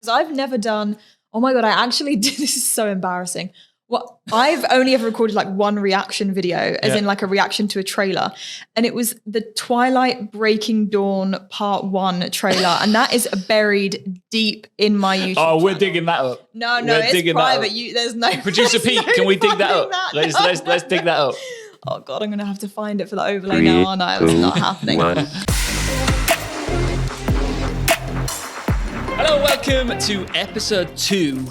Because I've never done, oh my God, I actually did, this is so embarrassing. Well, I've only ever recorded like one reaction video, as in like a reaction to a trailer. And it was the Twilight Breaking Dawn Part 1 trailer. And that is buried deep in my YouTube channel. We're digging that up. No, it's private. There's no Producer Pete, can we dig that up? Let's dig that up. Oh God, I'm going to have to find it for the overlay now, aren't I? It's not happening. Hello, welcome to episode 2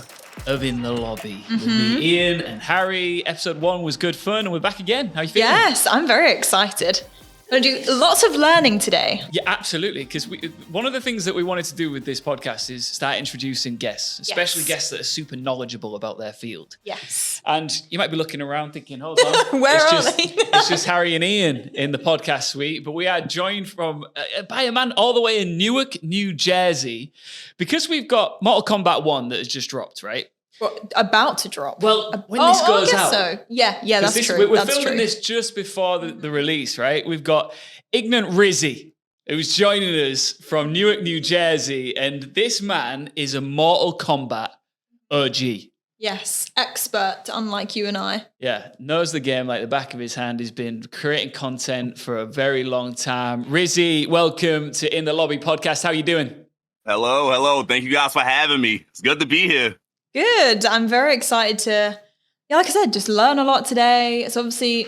of In the Lobby with me, Iain and Harrie. Episode 1 was good fun, and we're back again. How are you feeling? Yes, I'm very excited. I'm going to do lots of learning today. Yeah, absolutely. Because one of the things that we wanted to do with this podcast is start introducing guests, especially guests that are super knowledgeable about their field. Yes. And you might be looking around thinking, hold on, Where are they? It's just Harrie and Iain in the podcast suite. But we are joined by a man all the way in Newark, New Jersey, because we've got Mortal Kombat 1 that has just dropped, right? Well, about to drop. Well, when this goes out. So. Yeah, that's true. We're filming this just before the release, right? We've got Ignant Rizzy, who's joining us from Newark, New Jersey. And this man is a Mortal Kombat OG. Yes, expert, unlike you and I. Yeah, knows the game like the back of his hand. He's been creating content for a very long time. Rizzy, welcome to In the Lobby podcast. How are you doing? Hello. Thank you guys for having me. It's good to be here. Good. I'm very excited to, like I said, just learn a lot today. It's obviously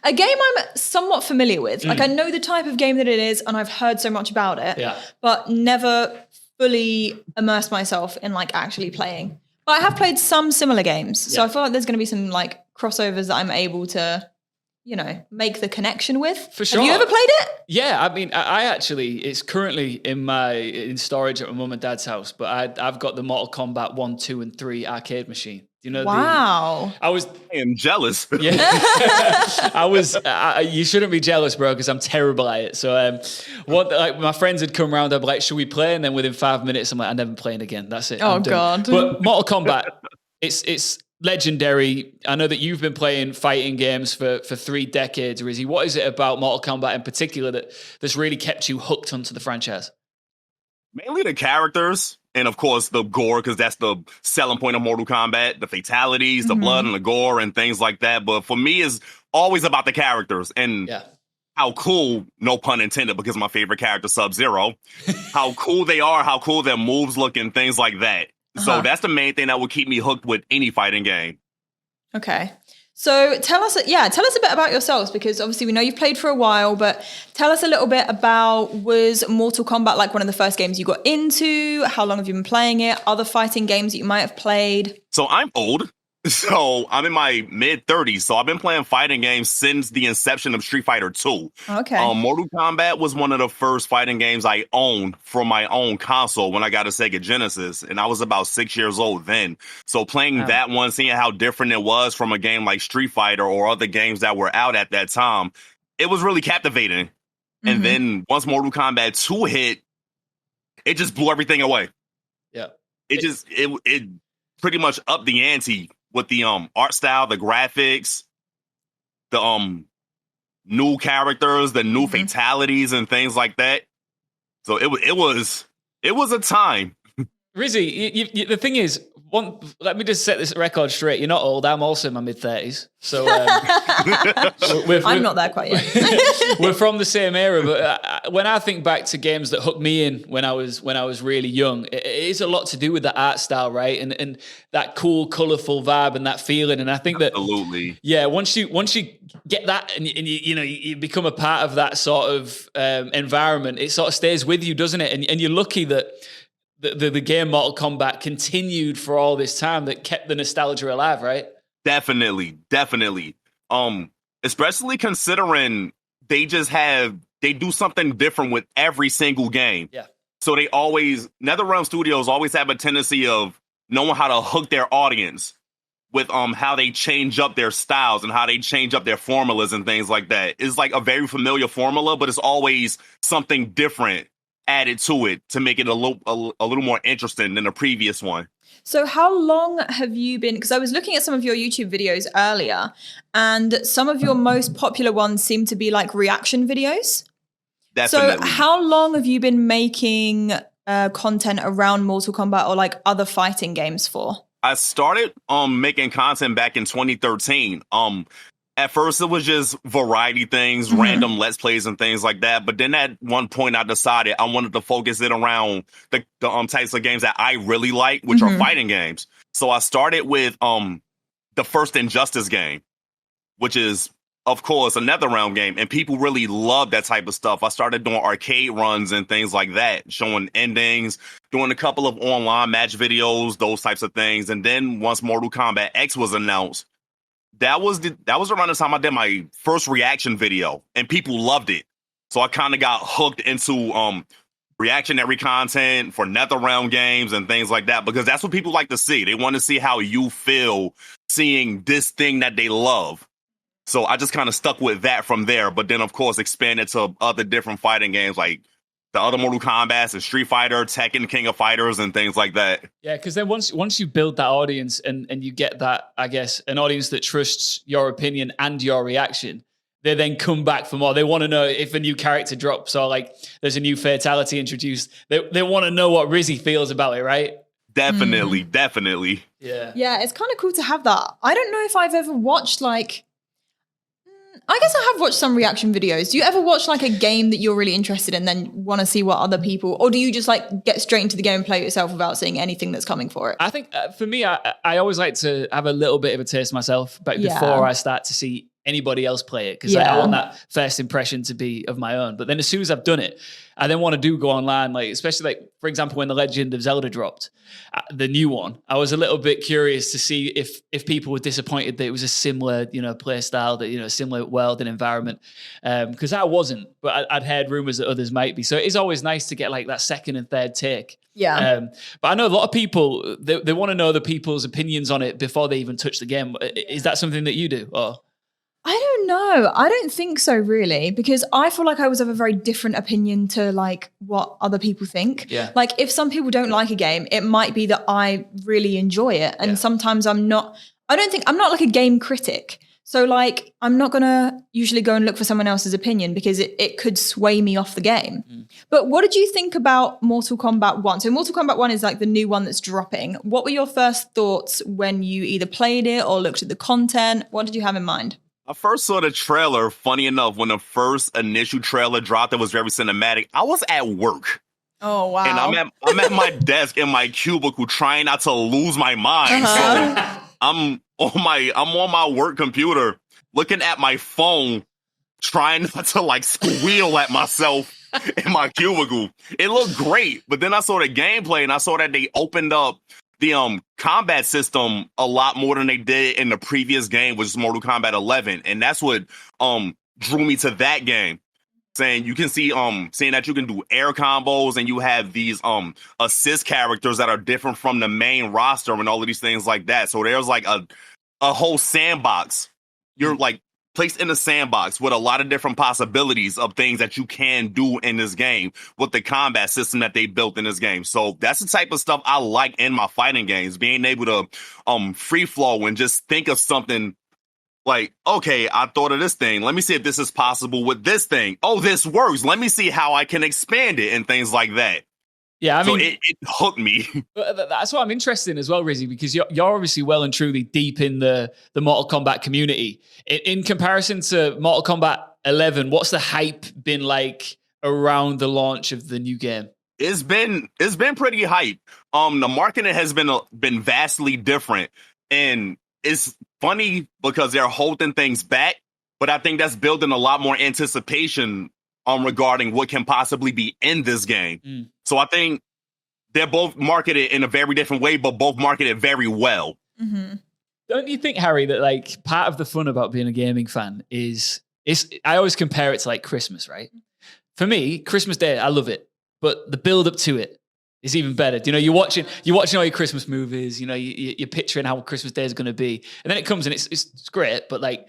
a game I'm somewhat familiar with. Like I know the type of game that it is and I've heard so much about it, but never fully immersed myself in like actually playing. But I have played some similar games. So I feel like there's going to be some like crossovers that I'm able to, make the connection with. For sure. Have you ever played it? Yeah, I mean, I actually, it's currently in storage at my mum and dad's house, but I've got the Mortal Kombat 1, 2, and 3 arcade machine. You know, wow. I am jealous. Yeah, you shouldn't be jealous, bro, because I'm terrible at it. So, my friends had come around, I'd be like, should we play? And then within 5 minutes, I'm like, I'm never playing again. That's it. Oh, God. But Mortal Kombat, it's legendary. I know that you've been playing fighting games for 3 decades, Rizzy. What is it about Mortal Kombat in particular that's really kept you hooked onto the franchise? Mainly the characters and, of course, the gore, because that's the selling point of Mortal Kombat, the fatalities, the blood and the gore and things like that. But for me, it's always about the characters and how cool, no pun intended, because my favorite character, Sub-Zero, how cool they are, how cool their moves look and things like that. So that's the main thing that will keep me hooked with any fighting game. Okay. So tell us a bit about yourselves, because obviously we know you've played for a while, but tell us a little bit about, was Mortal Kombat like one of the first games you got into? How long have you been playing it? Other fighting games that you might have played? So I'm old. So I'm in my mid-30s. So I've been playing fighting games since the inception of Street Fighter 2. Okay. Mortal Kombat was one of the first fighting games I owned from my own console when I got a Sega Genesis. And I was about 6 years old then. So playing that one, seeing how different it was from a game like Street Fighter or other games that were out at that time, it was really captivating. And then once Mortal Kombat 2 hit, it just blew everything away. Yeah. It pretty much upped the ante with the art style, the graphics, the new characters, the new fatalities and things like that. So it was a time. Rizzy, the thing is, let me just set this record straight. You're not old. I'm also in my mid-30s. So I'm not there quite yet. We're from the same era. But when I think back to games that hooked me in when I was really young, it is a lot to do with the art style, right? And that cool, colorful vibe and that feeling. And I think that absolutely, yeah. Once you get that and you become a part of that sort of environment, it sort of stays with you, doesn't it? And you're lucky that the game Mortal Kombat continued for all this time, that kept the nostalgia alive, right? Definitely. Especially considering they do something different with every single game. Yeah. So NetherRealm Studios always have a tendency of knowing how to hook their audience with how they change up their styles and how they change up their formulas and things like that. It's like a very familiar formula, but it's always something different added to it to make it a little more interesting than the previous one. So how long have you been, because I was looking at some of your YouTube videos earlier, and some of your most popular ones seem to be like reaction videos. Definitely. So how long have you been making content around Mortal Kombat or like other fighting games for? I started making content back in 2013. At first, it was just variety things, random Let's Plays and things like that. But then at one point, I decided I wanted to focus it around the types of games that I really like, which are fighting games. So I started with the first Injustice game, which is, of course, a NetherRealm game. And people really love that type of stuff. I started doing arcade runs and things like that, showing endings, doing a couple of online match videos, those types of things. And then once Mortal Kombat X was announced, that was around the time I did my first reaction video, and people loved it. So I kind of got hooked into reactionary content for NetherRealm games and things like that, because that's what people like to see. They want to see how you feel seeing this thing that they love. So I just kind of stuck with that from there, but then, of course, expanded to other different fighting games like the other Mortal Kombat and Street Fighter, Tekken, King of Fighters, and things like that. Yeah, because then once you build that audience and you get that, I guess, an audience that trusts your opinion and your reaction, they then come back for more. They want to know if a new character drops or like there's a new fatality introduced. They want to know what Rizzy feels about it, right? Definitely. Yeah. Yeah, it's kind of cool to have that. I don't know if I've ever watched like, I guess I have watched some reaction videos. Do you ever watch like a game that you're really interested in, then want to see what other people, or do you just like get straight into the game and play it yourself without seeing anything that's coming for it? I think for me, I always like to have a little bit of a taste myself, but before I start to see anybody else play it, because I want that first impression to be of my own. But then as soon as I've done it, I then want to go online, like especially like, for example, when The Legend of Zelda dropped, the new one, I was a little bit curious to see if people were disappointed that it was a similar, play style, that, a similar world and environment, because I wasn't, but I'd heard rumors that others might be. So it is always nice to get like that second and third take. Yeah. But I know a lot of people, they want to know the people's opinions on it before they even touch the game. Is that something that you do? Or? I don't know. I don't think so, really, because I feel like I always have a very different opinion to like what other people think. Yeah. Like if some people don't like a game, it might be that I really enjoy it. And sometimes I'm not like a game critic. So like, I'm not going to usually go and look for someone else's opinion because it could sway me off the game. But what did you think about Mortal Kombat 1? So Mortal Kombat 1 is like the new one that's dropping. What were your first thoughts when you either played it or looked at the content? What did you have in mind? I first saw the trailer, funny enough, when the first initial trailer dropped, it was very cinematic. I was at work. Oh, wow. And I'm at my desk in my cubicle trying not to lose my mind. So I'm on my work computer looking at my phone, trying not to like squeal at myself in my cubicle. It looked great, but then I saw the gameplay and I saw that they opened up the combat system a lot more than they did in the previous game, which is Mortal Kombat 11, and that's what drew me to that game. Saying you can see saying that you can do air combos and you have these assist characters that are different from the main roster and all of these things like that. So there's like a whole sandbox. You're like placed in a sandbox with a lot of different possibilities of things that you can do in this game with the combat system that they built in this game. So that's the type of stuff I like in my fighting games, being able to free flow and just think of something like, okay, I thought of this thing. Let me see if this is possible with this thing. Oh, this works. Let me see how I can expand it and things like that. Yeah, I mean, so it hooked me. That's what I'm interested in as well, Rizzy, because you're obviously well and truly deep in the Mortal Kombat community. In comparison to Mortal Kombat 11, what's the hype been like around the launch of the new game? It's been pretty hype. The marketing has been vastly different, and it's funny because they're holding things back, but I think that's building a lot more anticipation regarding what can possibly be in this game. So I think they're both marketed in a very different way, but both marketed very well. Mm-hmm. Don't you think, Harrie, that like part of the fun about being a gaming fan is I always compare it to like Christmas, right? For me, Christmas Day, I love it, but the build up to it is even better. You know, you're watching all your Christmas movies, you know, you're picturing how Christmas Day is going to be. And then it comes and it's great, but like,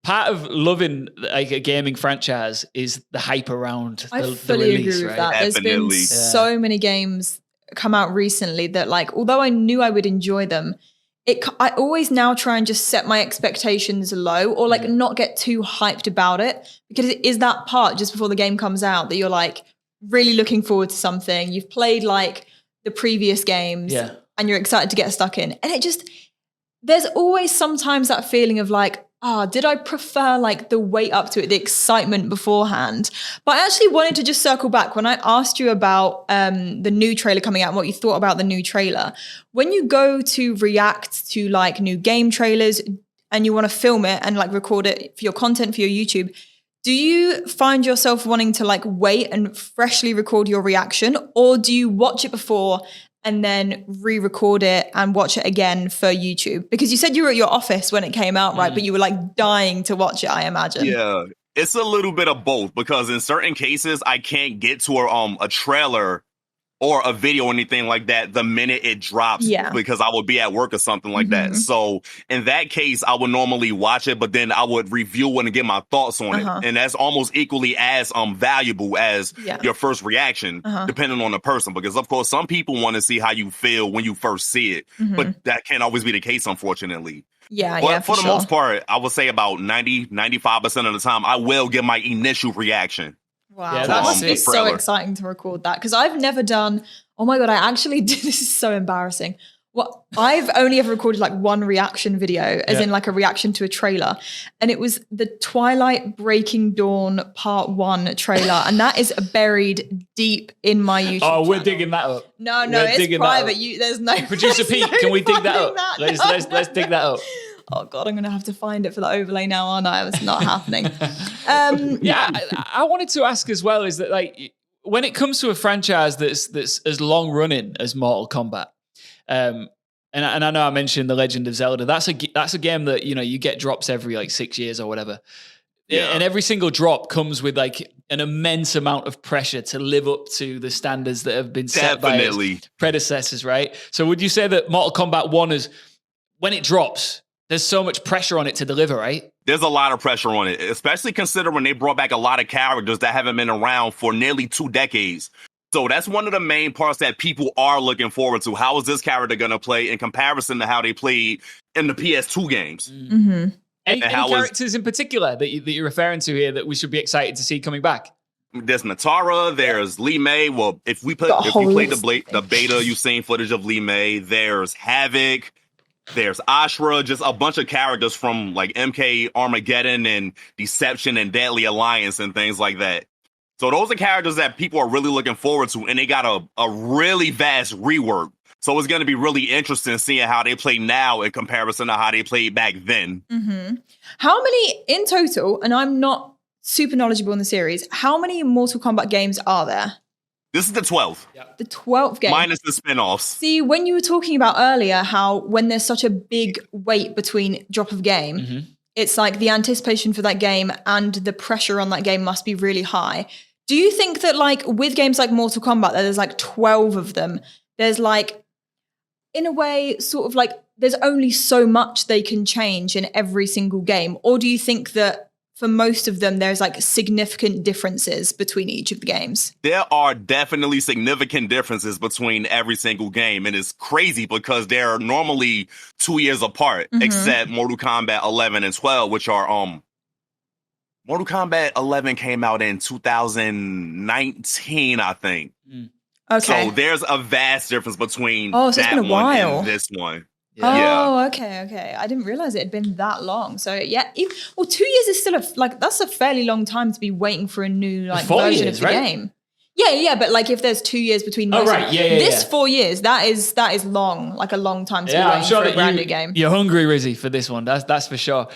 part of loving like a gaming franchise is the hype around the release. I fully agree with that. There's been so many games come out recently that like, although I knew I would enjoy them, I always now try and just set my expectations low or like not get too hyped about it, because it is that part just before the game comes out that you're like really looking forward to something. You've played like the previous games and you're excited to get stuck in. And there's always sometimes that feeling of like, did I prefer like the wait up to it, the excitement beforehand? But I actually wanted to just circle back when I asked you about the new trailer coming out and what you thought about the new trailer. When you go to react to like new game trailers and you want to film it and like record it for your content for your YouTube, do you find yourself wanting to like wait and freshly record your reaction, or do you watch it before and then re-record it and watch it again for YouTube? Because you said you were at your office when it came out, right? But you were like dying to watch it, I imagine. Yeah, it's a little bit of both, because in certain cases, I can't get to a trailer or a video or anything like that the minute it drops, because I would be at work or something like that. So in that case, I would normally watch it, but then I would review it and get my thoughts on it. And that's almost equally as valuable as your first reaction, depending on the person. Because of course, some people want to see how you feel when you first see it, but that can't always be the case, unfortunately. But for the most part, I would say about 95% of the time, I will give my initial reaction. Wow, that must be so exciting to record that, because I've never done. Oh my God, I actually did. This is so embarrassing. Well, I've only ever recorded like one reaction video, as in like a reaction to a trailer, and it was the Twilight Breaking Dawn Part 1 trailer, and that is buried deep in my YouTube channel. We're digging that up. No, it's private. There's no Producer Pete. Can we dig that up? Let's dig that up. Oh God, I'm going to have to find it for the overlay now, aren't I? It's not happening. I wanted to ask as well, is that like, when it comes to a franchise that's as long running as Mortal Kombat, and I know I mentioned The Legend of Zelda, that's a game that, you know, you get drops every like 6 years or whatever. And every single drop comes with like an immense amount of pressure to live up to the standards that have been set by its predecessors, right? So would you say that Mortal Kombat 1 is, when it drops, there's so much pressure on it to deliver, right? There's a lot of pressure on it, especially considering they brought back a lot of characters that haven't been around for nearly 2 decades. So that's one of the main parts that people are looking forward to. How is this character going to play in comparison to how they played in the PS2 games? Any characters in particular that you're referring to here that we should be excited to see coming back? There's Natara, there's Li Mei. Well, if you played the beta, you've seen footage of Li Mei. There's Havoc. There's Ashra, just a bunch of characters from like MK Armageddon and Deception and Deadly Alliance and things like that. So those are characters that people are really looking forward to, and they got a really vast rework. So it's going to be really interesting seeing how they play now in comparison to how they played back then. How many in total, and I'm not super knowledgeable in the series, how many Mortal Kombat games are there? This is the 12th. The 12th game. Minus the spin-offs. See, when you were talking about earlier how when there's such a big wait between drop of game, it's like the anticipation for that game and the pressure on that game must be really high. Do you think that like with games like Mortal Kombat, there's like 12 of them, there's like, in a way, sort of like there's only so much they can change in every single game? Or do you think that for most of them, there's like significant differences between each of the games? There are definitely significant differences between every single game. And it's crazy because they're normally 2 years apart, except Mortal Kombat 11 and 12, which are, Mortal Kombat 11 came out in 2019, I think. Okay. So there's a vast difference between it's been a while. And this one. Okay. I didn't realize it had been that long. So 2 years is still that's a fairly long time to be waiting for a new like version of the game. Yeah, but like if there's 2 years between those, 4 years, that is long, like a long time to be waiting for a brand new game. You're hungry, Rizzy, for this one. That's for sure.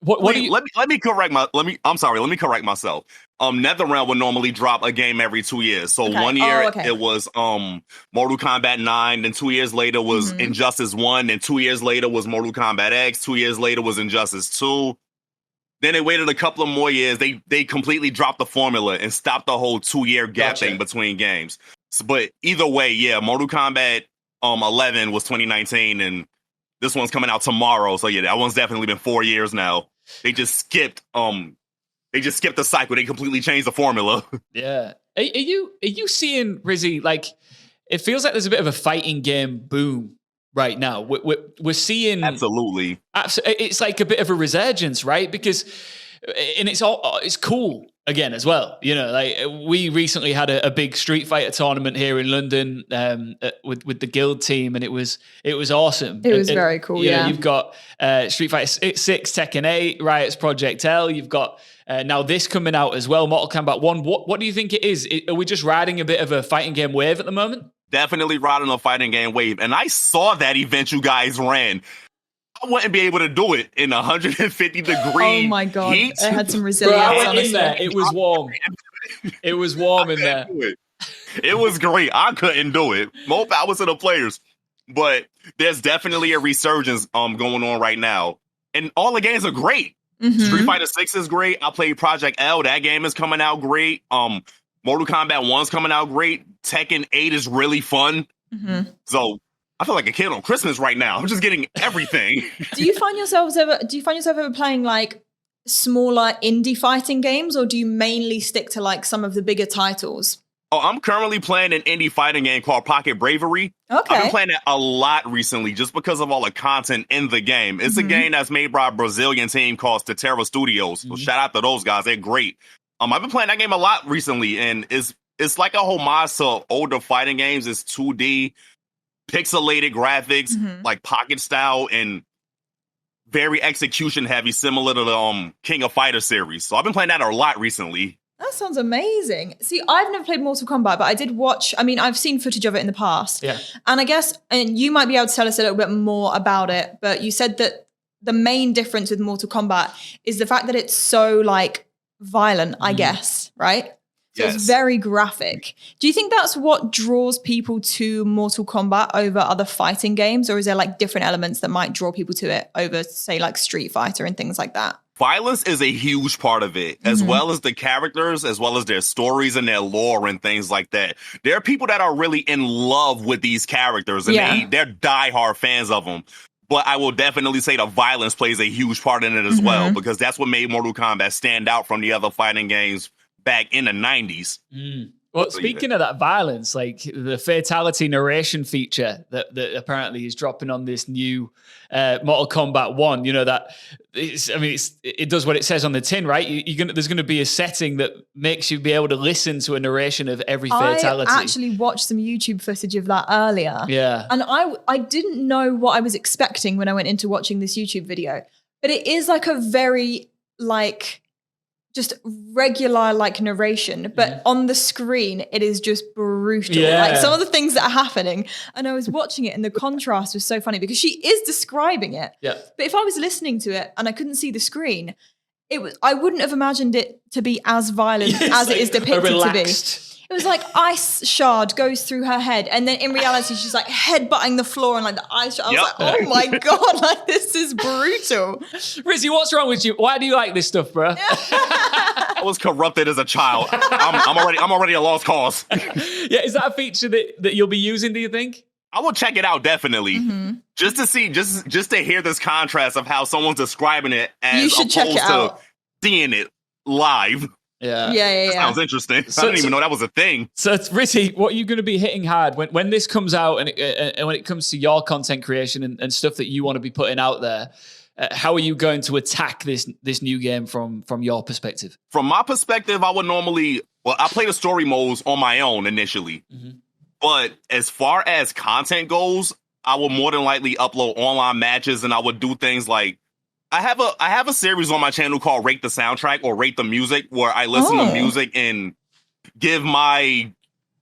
Let me correct myself. NetherRealm would normally drop a game every 2 years. So 1 year it was Mortal Kombat 9, then 2 years later was Injustice 1, and 2 years later was Mortal Kombat X, 2 years later was Injustice 2. Then they waited a couple of more years. They completely dropped the formula and stopped the whole 2 year gap thing between games. So, but either way, Mortal Kombat 11 was 2019, and this one's coming out tomorrow. So that one's definitely been 4 years now. They just skipped the cycle. They completely changed the formula. Yeah. Are you seeing, Rizzy, like, it feels like there's a bit of a fighting game boom right now. We're seeing... Absolutely. It's like a bit of a resurgence, right? Because and it's cool again as well. You know, like we recently had a big Street Fighter tournament here in London with the guild team, and it was awesome. It was very cool. You know, you've got Street Fighter 6, Tekken 8, Riot's Project L. You've got now this coming out as well, Mortal Kombat 1. What do you think it is? Are we just riding a bit of a fighting game wave at the moment? Definitely riding a fighting game wave. And I saw that event you guys ran. I wouldn't be able to do it in 150 degree Oh my God. heat. I had some resilience. I went in there. It was warm. It was warm in there. It was great. I couldn't do it. More power to the players. But there's definitely a resurgence going on right now. And all the games are great. Mm-hmm. Street Fighter 6 is great. I played Project L. That game is coming out great. Mortal Kombat 1's coming out great. Tekken 8 is really fun. Mm-hmm. So I feel like a kid on Christmas right now. I'm just getting everything. Do you find yourself ever playing like smaller indie fighting games, or do you mainly stick to like some of the bigger titles? Oh, I'm currently playing an indie fighting game called Pocket Bravery. Okay. I've been playing it a lot recently just because of all the content in the game. It's a game that's made by a Brazilian team called Statera Studios. So shout out to those guys. They're great. I've been playing that game a lot recently, and it's like a homage to older fighting games. It's 2D, pixelated graphics, like Pocket style, and very execution heavy, similar to the King of Fighters series. So I've been playing that a lot recently. That sounds amazing. See, I've never played Mortal Kombat, but I did watch, I've seen footage of it in the past. Yeah. And I guess, and you might be able to tell us a little bit more about it, but you said that the main difference with Mortal Kombat is the fact that it's so like violent, I guess, right? So yes. It's very graphic. Do you think that's what draws people to Mortal Kombat over other fighting games? Or is there like different elements that might draw people to it over, say, like Street Fighter and things like that? Violence is a huge part of it, as well as the characters, as well as their stories and their lore and things like that. There are people that are really in love with these characters, and they're diehard fans of them. But I will definitely say the violence plays a huge part in it as well, because that's what made Mortal Kombat stand out from the other fighting games back in the 90s. Well, speaking of that violence, like the fatality narration feature that apparently is dropping on this new Mortal Kombat 1, you know, that it does what it says on the tin, right? There's going to be a setting that makes you be able to listen to a narration of every fatality. I actually watched some YouTube footage of that earlier. Yeah. And I didn't know what I was expecting when I went into watching this YouTube video, but it is like a very like just regular like narration, but on the screen it is just brutal. Like some of the things that are happening, and I was watching it and the contrast was so funny because she is describing it. Yeah. But if I was listening to it and I couldn't see the screen, I wouldn't have imagined it to be as violent as it is depicted to be. It was like ice shard goes through her head, and then in reality she's like headbutting the floor and like the ice shard. I was like, oh my God, like this is brutal. Rizzy, what's wrong with you? Why do you like this stuff, bro? I was corrupted as a child. I'm already a lost cause. Yeah, is that a feature that you'll be using, do you think? I will check it out, definitely. Just to see, just to hear this contrast of how someone's describing it as opposed to seeing it live. Yeah. That sounds interesting. I didn't even know that was a thing. So, Rizzy, what are you going to be hitting hard when this comes out and when it comes to your content creation and stuff that you want to be putting out there? How are you going to attack this new game from your perspective? From my perspective, I would I play the story modes on my own initially. But as far as content goes, I will more than likely upload online matches, and I would do things like I have a series on my channel called Rate the Soundtrack or Rate the Music, where I listen to music and give my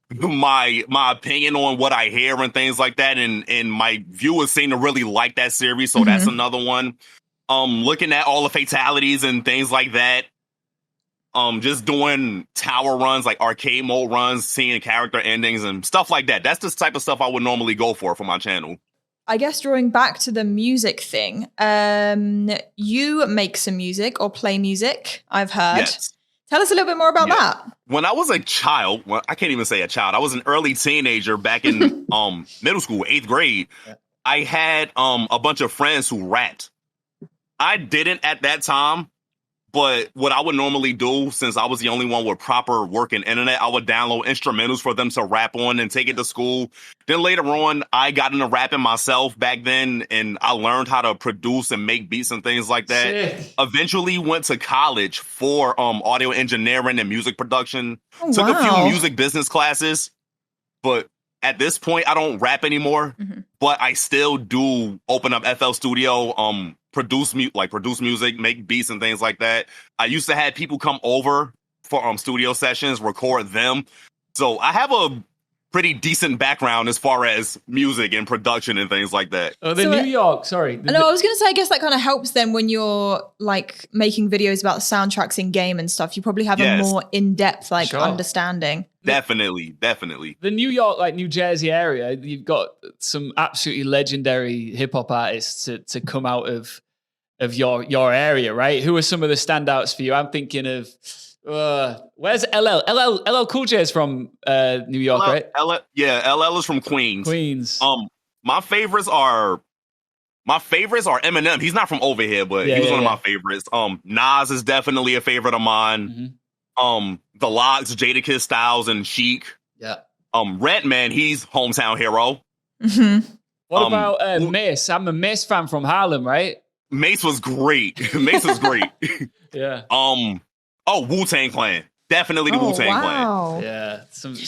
opinion on what I hear and things like that. And my viewers seem to really like that series. So that's another one. Looking at all the fatalities and things like that. Just doing tower runs, like arcade mode runs, seeing character endings and stuff like that. That's the type of stuff I would normally go for my channel. I guess drawing back to the music thing, you make some music or play music, I've heard. Yes. Tell us a little bit more about that. When I was a child, I can't even say a child, I was an early teenager back in middle school, 8th grade. I had a bunch of friends who rapped. I didn't at that time, But what I would normally do, since I was the only one with proper working internet, I would download instrumentals for them to rap on and take it to school. Then later on, I got into rapping myself back then, and I learned how to produce and make beats and things like that. Sick. Eventually went to college for audio engineering and music production. Took a few music business classes, but at this point, I don't rap anymore. But I still do open up FL Studio, produce music, make beats and things like that. I used to have people come over for studio sessions, record them. So I have a pretty decent background as far as music and production and things like that. Oh, New York, sorry. No, I was going to say, I guess that kind of helps then when you're like making videos about the soundtracks in game and stuff. You probably have a more in-depth understanding. Definitely. The New York, like New Jersey area, you've got some absolutely legendary hip hop artists to come out of your area, right? Who are some of the standouts for you? I'm thinking of where's LL? LL Cool J is from New York, right? LL is from Queens. My favorites are Eminem. He's not from over here, but he was one of my favorites. Nas is definitely a favorite of mine. The Lox, Jadakiss, Styles, and Chic. Yeah. Redman, he's hometown hero. What about Mace? I'm a Mace fan from Harlem, right? Mace was great. Yeah. Wu-Tang Clan. Definitely the Wu-Tang Clan. Yeah.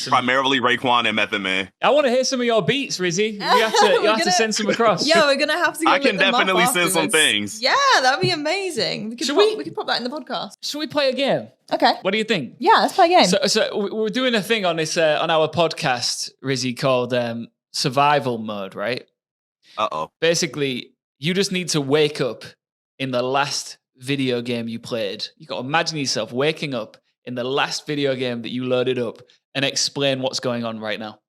Primarily Raekwon and Method Man. I want to hear some of your beats, Rizzy. You have to send some across. Yeah, we're going to have to I can definitely send some things. Yeah, that'd be amazing. We could pop that in the podcast. Should we play a game? Okay. What do you think? Yeah, let's play a game. So we're doing a thing on this on our podcast, Rizzy, called Survival Mode, right? Uh-oh. Basically, you just need to wake up in the last video game you played. You got to imagine yourself waking up in the last video game that you loaded up and explain what's going on right now.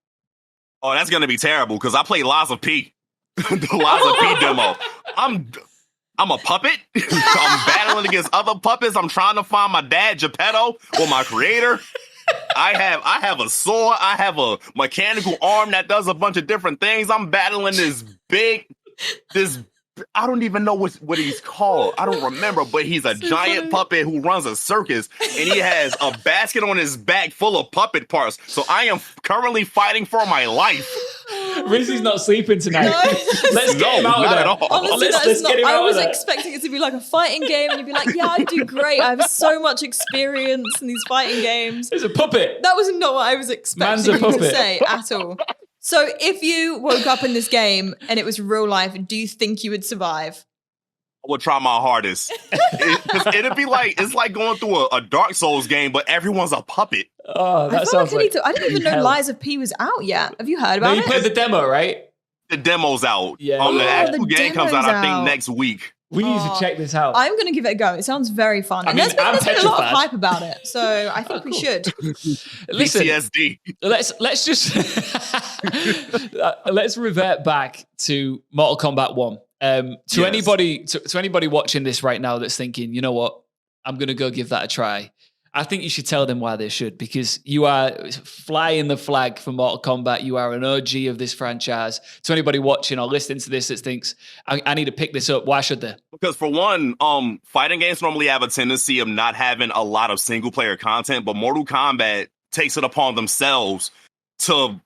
Oh, that's going to be terrible because I play Liza P. The Liza P demo. I'm a puppet. I'm battling against other puppets. I'm trying to find my dad, Geppetto, or my creator. I have a sword. I have a mechanical arm that does a bunch of different things. I'm battling this I don't even know what he's called. I don't remember, but he's a giant puppet who runs a circus, and he has a basket on his back full of puppet parts. So I am currently fighting for my life. Rizzy's not sleeping tonight. Let's get him out of there. Honestly, I was expecting it to be like a fighting game, and you'd be like, yeah, I do great. I have so much experience in these fighting games. It's a puppet. That was not what I was expecting you to say at all. So if you woke up in this game and it was real life, do you think you would survive? I would try my hardest. It'd be like, it's like going through a Dark Souls game, but everyone's a puppet. Oh, that sounds like I didn't even know Liza P was out yet. Have you heard about it? You played the demo, right? The demo's out. Yeah. The actual game comes out, I think, next week. We need to check this out. I'm going to give it a go. It sounds very fun. And there's been a lot of hype about it, so I think we should. Listen, PTSD. Let's just let's revert back to Mortal Kombat 1. To anybody watching this right now that's thinking, you know what, I'm going to go give that a try. I think you should tell them why they should, because you are flying the flag for Mortal Kombat. You are an OG of this franchise. To anybody watching or listening to this that thinks, I need to pick this up, why should they? Because for one, fighting games normally have a tendency of not having a lot of single-player content, but Mortal Kombat takes it upon themselves to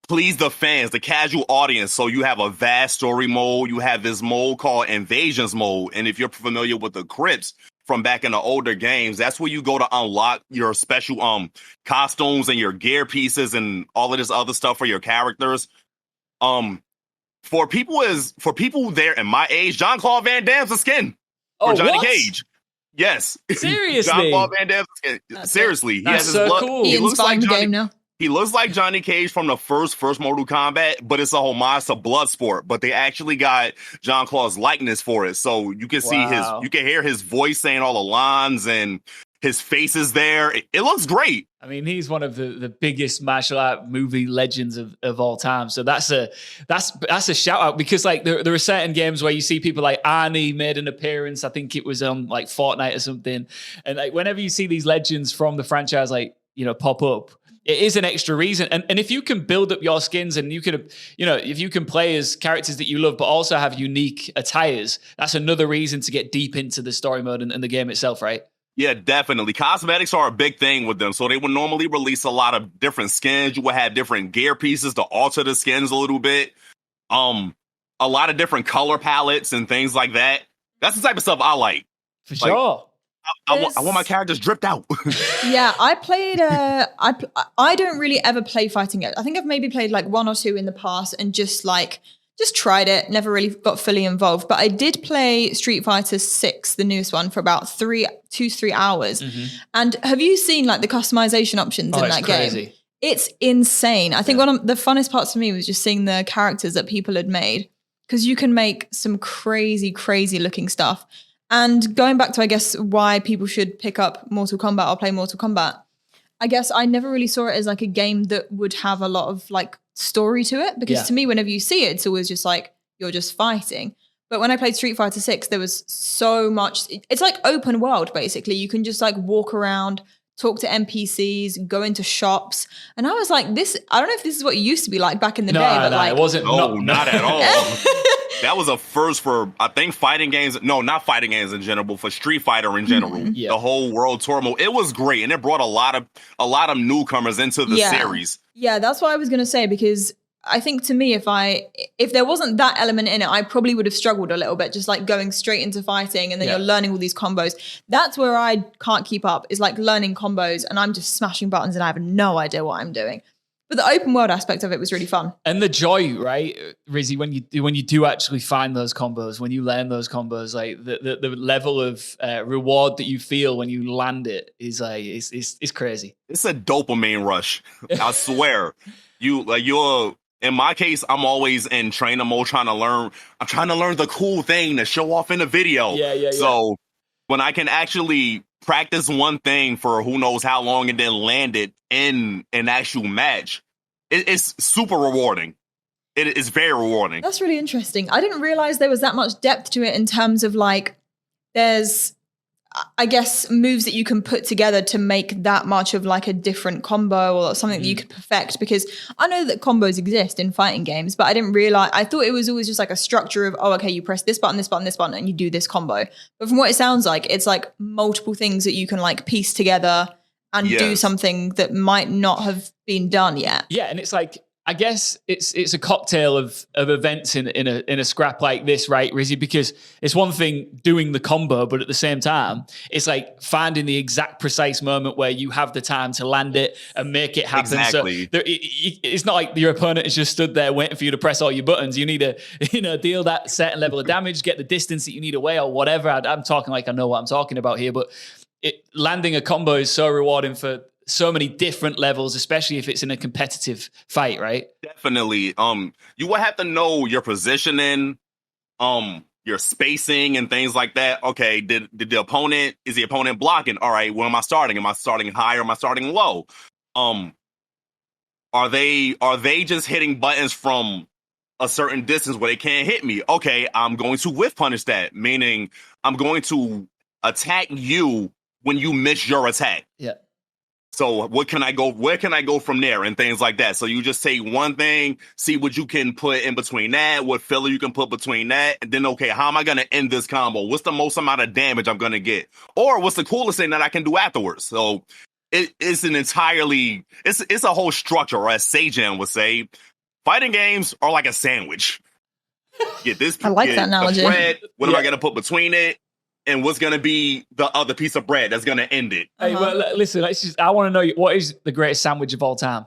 please the fans, the casual audience. So you have a vast story mode. You have this mode called Invasions mode. And if you're familiar with the Crips from back in the older games, that's where you go to unlock your special costumes and your gear pieces and all of this other stuff for your characters. For people there in my age, Jean-Claude Van Damme's a skin for Johnny Cage. Yes. Seriously? Jean-Claude Van Damme's a skin. Seriously. That's so cool. He looks like the game now. He looks like Johnny Cage from the first Mortal Kombat, but it's a homage to Bloodsport. But they actually got Jean-Claude's likeness for it, so you can see you can hear his voice saying all the lines, and his face is there. It looks great. I mean, he's one of the biggest martial art movie legends of all time. So that's a shout out, because like there are certain games where you see people like Arnie made an appearance. I think it was on like Fortnite or something, and like whenever you see these legends from the franchise, like, you know, pop up, it is an extra reason. And if you can build up your skins and you can, you know, if you can play as characters that you love, but also have unique attires, that's another reason to get deep into the story mode and the game itself, right? Yeah, definitely. Cosmetics are a big thing with them. So they would normally release a lot of different skins. You would have different gear pieces to alter the skins a little bit. A lot of different color palettes and things like that. That's the type of stuff I like. For sure. I want my characters dripped out. Yeah, I played. I don't really ever play fighting games. I think I've maybe played like 1 or 2 in the past and just tried it. Never really got fully involved. But I did play Street Fighter 6, the newest one, for about 2 to 3 hours. Mm-hmm. And have you seen like the customization options in that game? It's insane. I think one of the funnest parts for me was just seeing the characters that people had made, because you can make some crazy, crazy looking stuff. And going back to, I guess, why people should pick up Mortal Kombat or play Mortal Kombat, I guess I never really saw it as like a game that would have a lot of like story to it, because to me, whenever you see it, it's always just like, you're just fighting. But when I played Street Fighter 6, there was so much, it's like open world, basically. You can just like walk around, talk to NPCs, go into shops. And I was like, I don't know if this is what it used to be like back in the day. But like, it wasn't. No, not at all. That was a first for, I think, fighting games. No, not fighting games in general, but for Street Fighter in general. Mm-hmm. Yeah. The whole world tour mode. It was great. And it brought a lot of newcomers into the series. Yeah, that's what I was going to say, because I think to me, if there wasn't that element in it, I probably would have struggled a little bit, just like going straight into fighting and then you're learning all these combos. That's where I can't keep up, is like learning combos and I'm just smashing buttons and I have no idea what I'm doing. But the open world aspect of it was really fun. And the joy, right, Rizzy, when you do actually find those combos, when you learn those combos, like the level of reward that you feel when you land it is like, it's crazy. It's a dopamine rush. I swear. In my case, I'm always in trainer mode trying to learn. I'm trying to learn the cool thing to show off in the video. So when I can actually practice one thing for who knows how long and then land it in an actual match, it's super rewarding. It is very rewarding. That's really interesting. I didn't realize there was that much depth to it in terms of like, there's, I guess, moves that you can put together to make that much of like a different combo or something that you could perfect, because I know that combos exist in fighting games, but I didn't realize, I thought it was always just like a structure of, oh, okay, you press this button, this button, this button, and you do this combo. But from what it sounds like, it's like multiple things that you can like piece together and do something that might not have been done yet. Yeah. And it's like, I guess it's a cocktail of events in a scrap like this, right, Rizzy? Because it's one thing doing the combo, but at the same time, it's like finding the exact precise moment where you have the time to land it and make it happen. Exactly. So it's not like your opponent is just stood there waiting for you to press all your buttons. You need to deal that certain level of damage, get the distance that you need away or whatever. I'm talking like I know what I'm talking about here, but landing a combo is so rewarding for so many different levels, especially if it's in a competitive fight, right? Definitely. You will have to know your positioning, your spacing and things like that. Okay, is the opponent blocking? All right, where am I starting? Am I starting high or am I starting low? Are they just hitting buttons from a certain distance where they can't hit me? Okay, I'm going to whiff punish that, meaning I'm going to attack you when you miss your attack. Yeah. So where can I go from there and things like that? So you just take one thing, see what you can put in between that, what filler you can put between that, and then, okay, how am I going to end this combo? What's the most amount of damage I'm going to get? Or what's the coolest thing that I can do afterwards? So it's a whole structure, or as Sajam would say, fighting games are like a sandwich. Get this. I like that analogy. Bread, what am I going to put between it? And what's going to be the other piece of bread that's going to end it? Hey, well, listen, I want to know, what is the greatest sandwich of all time?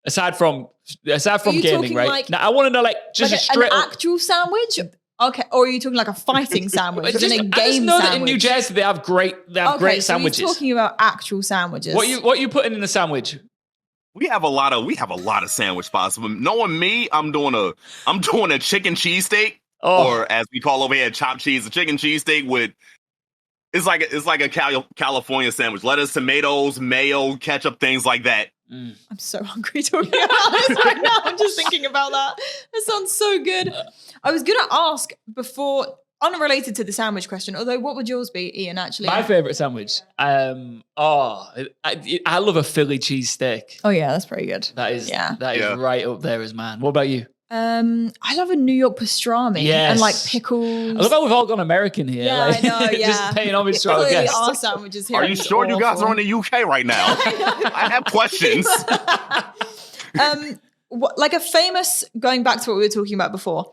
Aside from gaming, right? Like, now, I want to know, like, just like an actual sandwich? Okay, or are you talking like a fighting sandwich? I just know that in New Jersey they have great great sandwiches. You're talking about actual sandwiches. What are you putting in the sandwich? We have a lot of sandwich spots. Knowing me, I'm doing a chicken cheesesteak. Or as we call over here, chopped cheese, a chicken cheesesteak with it's like a California sandwich. Lettuce, tomatoes, mayo, ketchup, things like that. I'm so hungry talking about this right now. I'm just thinking about that. That sounds so good. I was gonna ask before, unrelated to the sandwich question, although what would yours be, Iain, actually? My favourite sandwich. I love a Philly cheesesteak. Oh yeah, that's pretty good. That is right up there as mine. What about you? I love a New York pastrami and like pickles. I love how we've all gone American here. Yeah, I know. Yeah, just paying homage to our clearly guests. our sandwiches here. Are you sure you guys are in the UK right now? I have questions. Like a famous, going back to what we were talking about before.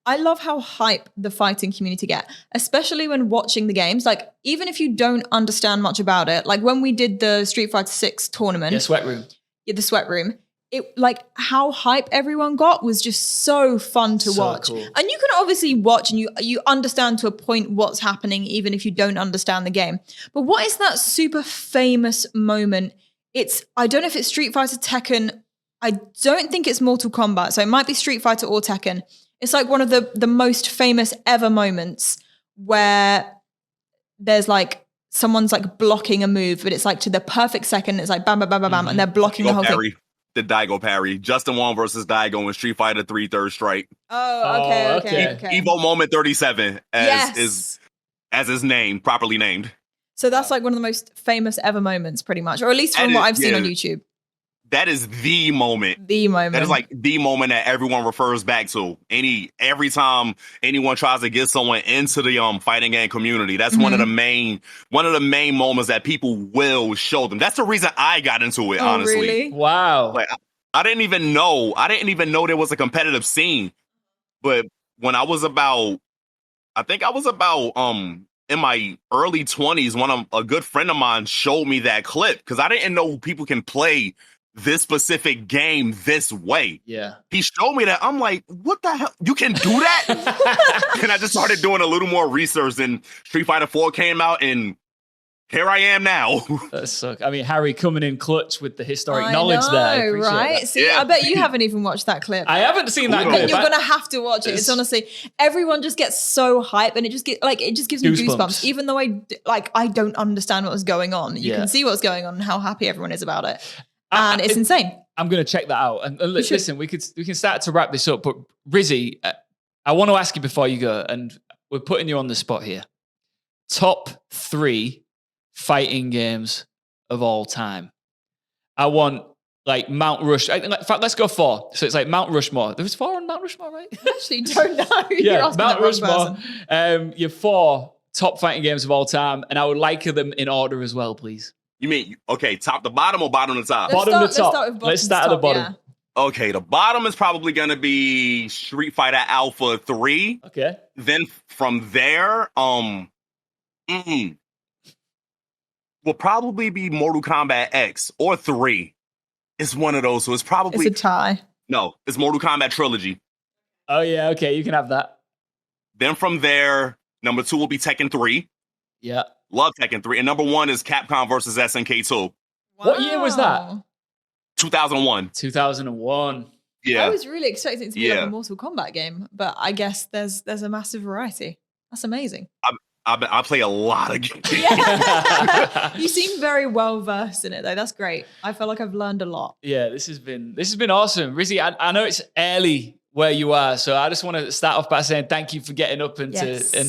I love how hype the fighting community get, especially when watching the games. Like, even if you don't understand much about it, like when we did the Street Fighter 6 tournament. Yeah, Sweat Room. Yeah, the Sweat Room. It, like, how hype everyone got was just so fun to watch. Cool. And you can obviously watch and you understand to a point what's happening, even if you don't understand the game. But what is that super famous moment? I don't know if it's Street Fighter, Tekken. I don't think it's Mortal Kombat. So it might be Street Fighter or Tekken. It's like one of the most famous ever moments where there's like, someone's like blocking a move, but it's like to the perfect second. It's like bam, bam, bam, bam, bam, and they're blocking the whole thing. The Daigo parry. Justin Wong versus Daigo in Street Fighter 3 Third Strike. Oh, okay. Evo Moment 37 as his name, properly named. So that's like one of the most famous ever moments, pretty much. Or at least from what I've seen on YouTube. That is the moment. The moment. That is like the moment that everyone refers back to. Every time anyone tries to get someone into the fighting game community, that's one of the main moments that people will show them. That's the reason I got into it, honestly. Really? Wow. Like I didn't even know there was a competitive scene. But when I was about in my early 20s, a good friend of mine showed me that clip because I didn't know people can play this specific game this way. Yeah. He showed me that. I'm like, what the hell? You can do that? And I just started doing a little more research, and Street Fighter 4 came out, and here I am now. That sucks. I mean, Harrie coming in clutch with the historic knowledge there. Right? That. See, I bet you haven't even watched that clip. I haven't seen that clip. And you're gonna have to watch it. It's honestly, everyone just gets so hype, and it just gives me goosebumps. Even though I don't understand what was going on. You can see what's going on and how happy everyone is about it. And it's insane. I'm going to check that out. And listen, we can start to wrap this up. But Rizzy, I want to ask you before you go, and we're putting you on the spot here. Top 3 fighting games of all time. I want like Mount Rush. In fact, let's go 4. So it's like Mount Rushmore. There was 4 on Mount Rushmore, right? I actually don't know. Yeah, Mount Rushmore. Your 4 top fighting games of all time, and I would like them in order as well, please. You mean, okay, top to bottom or bottom to top? Bottom to top. Let's start at the bottom. Yeah. Okay, the bottom is probably going to be Street Fighter Alpha 3. Okay. Then from there, will probably be Mortal Kombat X or 3. It's one of those, so it's probably... It's a tie. No, it's Mortal Kombat Trilogy. Oh, yeah, okay, you can have that. Then from there, number 2 will be Tekken 3. Yeah. Love Tekken 3. And number 1 is Capcom versus SNK 2. Wow. What year was that? 2001. 2001. Yeah. I was really expecting it to be like a Mortal Kombat game, but I guess there's a massive variety. That's amazing. I play a lot of games. Yeah. You seem very well versed in it, though. That's great. I feel like I've learned a lot. Yeah, this has been awesome. Rizzy, I know it's early where you are, so I just want to start off by saying thank you for getting up and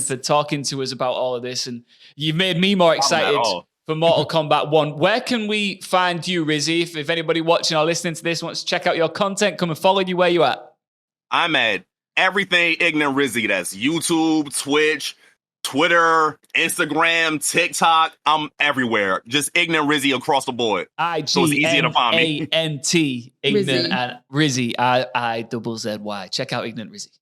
for talking to us about all of this. And you've made me more excited for Mortal Kombat 1. Where can we find you, Rizzy? If anybody watching or listening to this wants to check out your content, come and follow you where you at. I'm at everything Ignant Rizzy. That's YouTube, Twitch, Twitter, Instagram, TikTok. I'm everywhere. Just Ignant Rizzy across the board. So it's easy to find me. IGNANT, Ignant, and Rizzy, IZZY. Check out Ignant Rizzy.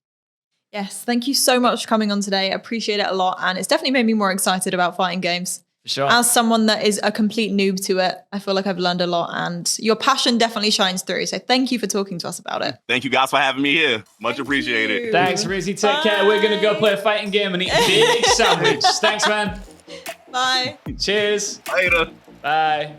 Yes, thank you so much for coming on today. I appreciate it a lot. And it's definitely made me more excited about fighting games. For sure. As someone that is a complete noob to it, I feel like I've learned a lot, and your passion definitely shines through. So thank you for talking to us about it. Thank you guys for having me here. Much appreciated. Thanks, Rizzy. Take care. We're going to go play a fighting game and eat a big sandwich. Thanks, man. Bye. Cheers. Later. Bye.